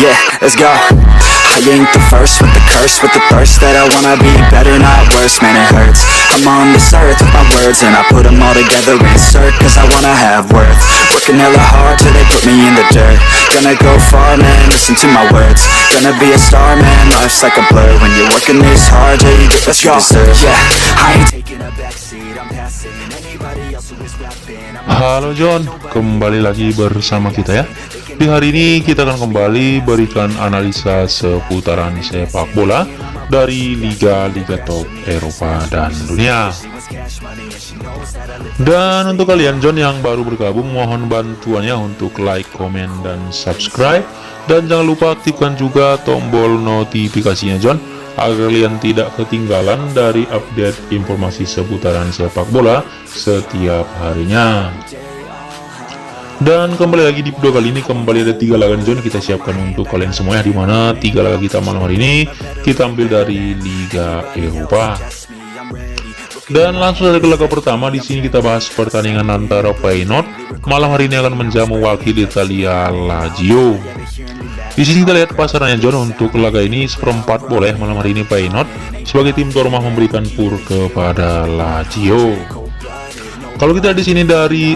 Yeah, let's go. I ain't the first with the curse, with the thirst that I wanna be better, not worse, man it hurts. I'm on this earth with my words and I put them all together, insert, cause I wanna have worth. Working hella hard till they put me in the dirt. Gonna go far, man, listen to my words. Gonna be a star, man, life's like a blur. When you're working this hard, yeah, you get what you deserve. Yeah, I ain't taking a backseat, I'm passing anybody else who is rapping. Halo John, kembali lagi bersama kita ya. Di hari ini kita akan kembali berikan analisa seputaran sepak bola dari liga-liga top Eropa dan dunia. Dan untuk kalian John yang baru bergabung, mohon bantuannya untuk like, komen, dan subscribe. Dan jangan lupa aktifkan juga tombol notifikasinya John, agar kalian tidak ketinggalan dari update informasi seputaran sepak bola setiap harinya. Dan kembali lagi di video kali ini, kembali ada 3 laga John kita siapkan untuk kalian semua ya, dimana 3 laga kita malam hari ini kita ambil dari Liga Eropa. Dan langsung dari laga pertama, di sini kita bahas pertandingan antara Feyenoord malam hari ini akan menjamu wakil Italia Lazio. Di sini kita lihat pasarannya John untuk laga ini seperempat bola ya, malam hari ini Feyenoord sebagai tim tuan rumah memberikan pur kepada Lazio. Kalau kita di sini dari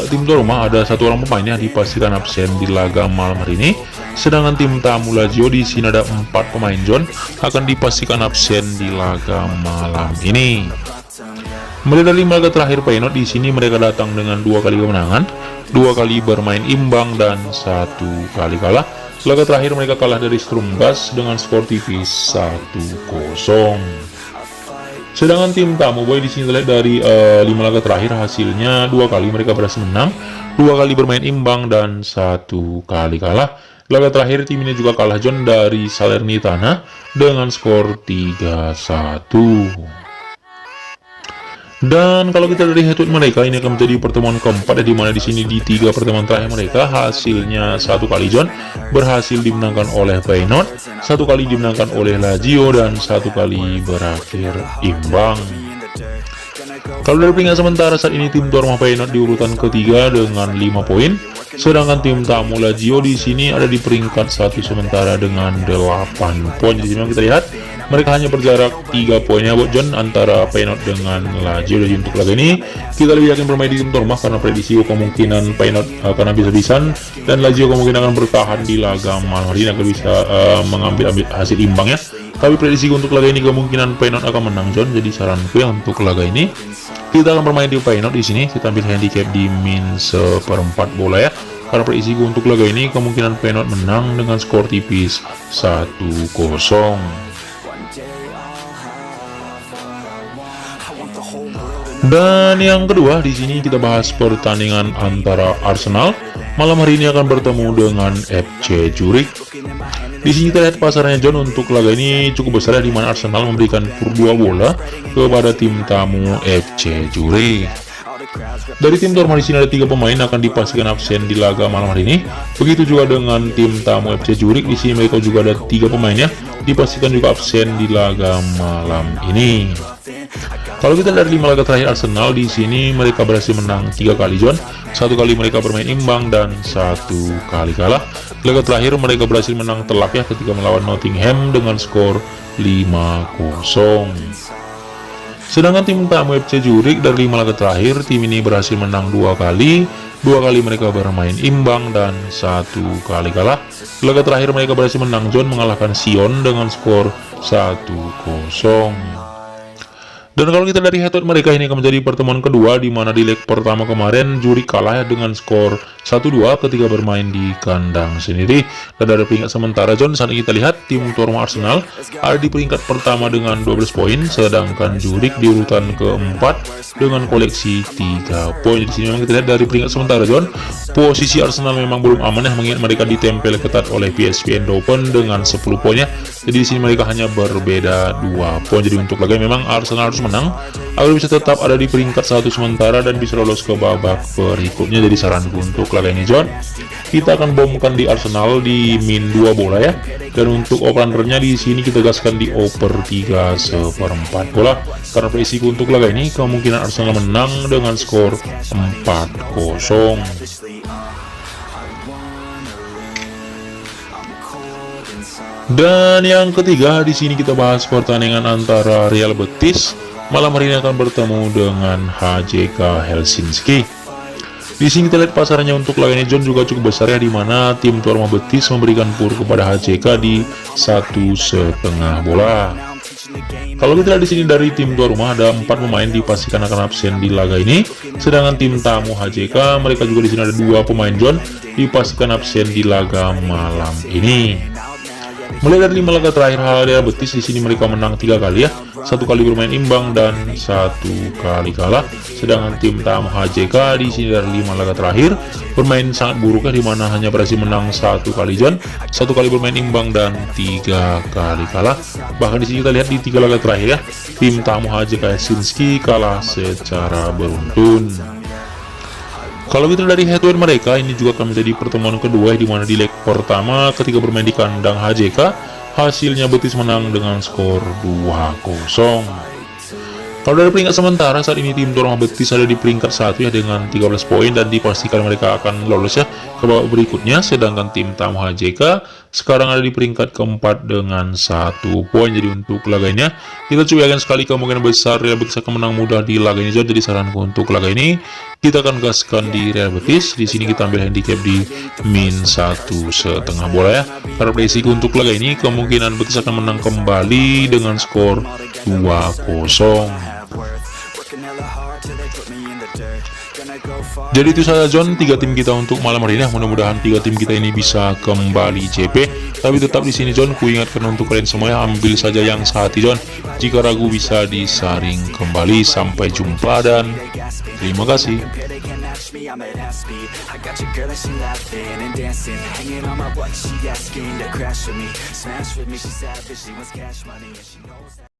tim tuan rumah ada 1 orang pemain yang dipastikan absen di laga malam hari ini. Sedangkan tim tamu Lazio di sini ada 4 pemain John akan dipastikan absen di laga malam ini. Mulai dari 5 laga terakhir Feyenoord di sini mereka datang dengan 2 kali kemenangan, 2 kali bermain imbang dan 1 kali kalah. Laga terakhir mereka kalah dari Strumgas dengan skor tipis 1-0. Sedangkan tim tamu boy di sini lihat dari 5 laga terakhir hasilnya 2 kali mereka berhasil menang, 2 kali bermain imbang dan 1 kali kalah. Laga terakhir tim ini juga kalah John dari Salernitana dengan skor 3-1. Dan kalau kita dari head-to-head mereka, ini akan menjadi pertemuan keempat, di mana di sini di 3 pertemuan terakhir mereka hasilnya 1 kali John berhasil dimenangkan oleh Feyenoord, 1 kali dimenangkan oleh Lazio, dan 1 kali berakhir imbang. Kalau dari peringkat sementara saat ini tim tuan rumah Feyenoord di urutan ketiga dengan 5 poin, sedangkan tim tamu Lazio di sini ada di peringkat 1 sementara dengan 8 poin. Jadi memang kita lihat mereka hanya berjarak 3 poinnya buat John antara Feyenoord dengan Lazio. Jadi untuk laga ini kita lebih yakin bermain di tim tuan rumah karena prediksi kemungkinan Feyenoord akan habis-habisan dan Lazio kemungkinan akan bertahan di laga malam hari ini agar bisa mengambil hasil imbang ya. Tapi prediksi untuk laga ini kemungkinan Feyenoord akan menang John. Jadi saranku ya untuk laga ini kita akan bermain di Feyenoord di sini. Kita ambil handicap di min seperempat bola ya. Karena prediksi untuk laga ini kemungkinan Feyenoord menang dengan skor tipis 1-0. Dan yang kedua di sini kita bahas pertandingan antara Arsenal malam hari ini akan bertemu dengan FC Zurich. Di sini kita lihat pasarannya John untuk laga ini cukup besar ya, di mana Arsenal memberikan pur 2 bola kepada tim tamu FC Zurich. Dari tim tuan rumah di sini ada 3 pemain akan dipastikan absen di laga malam hari ini. Begitu juga dengan tim tamu FC Zurich, di sini mereka juga ada 3 pemain ya dipastikan juga absen di laga malam ini. Kalau kita dari 5 laga terakhir Arsenal di sini mereka berhasil menang 3 kali John, 1 kali mereka bermain imbang dan 1 kali kalah. Laga terakhir mereka berhasil menang telak ya ketika melawan Nottingham dengan skor 5-0. Sedangkan tim tamu FC Zurich dari 5 laga terakhir tim ini berhasil menang 2 kali, 2 kali mereka bermain imbang dan 1 kali kalah. Laga terakhir mereka berhasil menang John mengalahkan Sion dengan skor 1-0. Dan kalau kita dari head-to-head mereka ini akan menjadi pertemuan kedua, di mana di leg pertama kemarin Zurich kalah ya dengan skor 1-2 ketika bermain di kandang sendiri. Dan dari peringkat sementara John saat ini kita lihat tim tuan rumah Arsenal ada di peringkat pertama dengan 12 poin, sedangkan Zurich di urutan keempat dengan koleksi 3 poin. Di sini memang kita lihat dari peringkat sementara John, posisi Arsenal memang belum aman ya, mengingat mereka ditempel ketat oleh PSV Eindhoven dengan 10 poinnya. Jadi di sini mereka hanya berbeda 2 poin. Jadi untuk laga memang Arsenal harus menang agar bisa tetap ada di peringkat 1 sementara dan bisa lolos ke babak berikutnya. Jadi saranku untuk laga ini John, kita akan bomkan di Arsenal di min 2 bola ya. Dan untuk over-undernya di sini kita gaskan di over 3/4 bola. Karena prediksi untuk laga ini kemungkinan Arsenal menang dengan skor 4-0. Dan yang ketiga, di sini kita bahas pertandingan antara Real Betis malam hari ini akan bertemu dengan HJK Helsinki. Di sini kita lihat pasarannya untuk laga ini John juga cukup besar ya, di mana tim tuan rumah Betis memberikan pur kepada HJK di 1,5 bola. Kalau kita lihat di sini dari tim tuan rumah ada 4 pemain dipastikan akan absen di laga ini, sedangkan tim tamu HJK mereka juga di sini ada 2 pemain John dipastikan absen di laga malam ini. Mulai dari 5 laga terakhir Real Betis di sini mereka menang 3 kali ya, 1 kali bermain imbang dan 1 kali kalah. Sedangkan tim tamu HJK di sini dari 5 laga terakhir bermain sangat buruk ya, di mana hanya berhasil menang 1 kali John, 1 kali bermain imbang dan 3 kali kalah. Bahkan di sini kita lihat di 3 laga terakhir ya, tim tamu HJK Helsinki kalah secara beruntun. Kalau kita dari head to head mereka, ini juga akan menjadi pertemuan kedua di mana di leg pertama ketika bermain di kandang HJK, hasilnya Betis menang dengan skor 2-0. Kalau dari peringkat sementara saat ini tim tuan rumah Betis ada di peringkat 1 ya dengan 13 poin dan dipastikan mereka akan lolos ya ke babak berikutnya, sedangkan tim tamu HJK sekarang ada di peringkat keempat dengan 1 poin. Jadi untuk laganya kita coba yakin sekali kemungkinan besar Real Betis akan menang mudah di laga ini. Jadi saranku untuk laga ini kita akan gaskan di Real Betis. Di sini kita ambil handicap di -1,5 bola ya. Karena prediksi untuk laga ini kemungkinan Betis akan menang kembali dengan skor 2-0. Jadi itu saja John, 3 tim kita untuk malam hari ini. Mudah-mudahan 3 tim kita ini bisa kembali CP. Tapi tetap di sini John, ku ingatkan untuk kalian semua ya, ambil saja yang sehati John. Jika ragu bisa disaring kembali. Sampai jumpa dan terima kasih. I'm at half speed. I got your girl and she laughing and dancing, hanging on my butt, she asking to crash with me, smash with me, she savage, she wants cash money and she knows that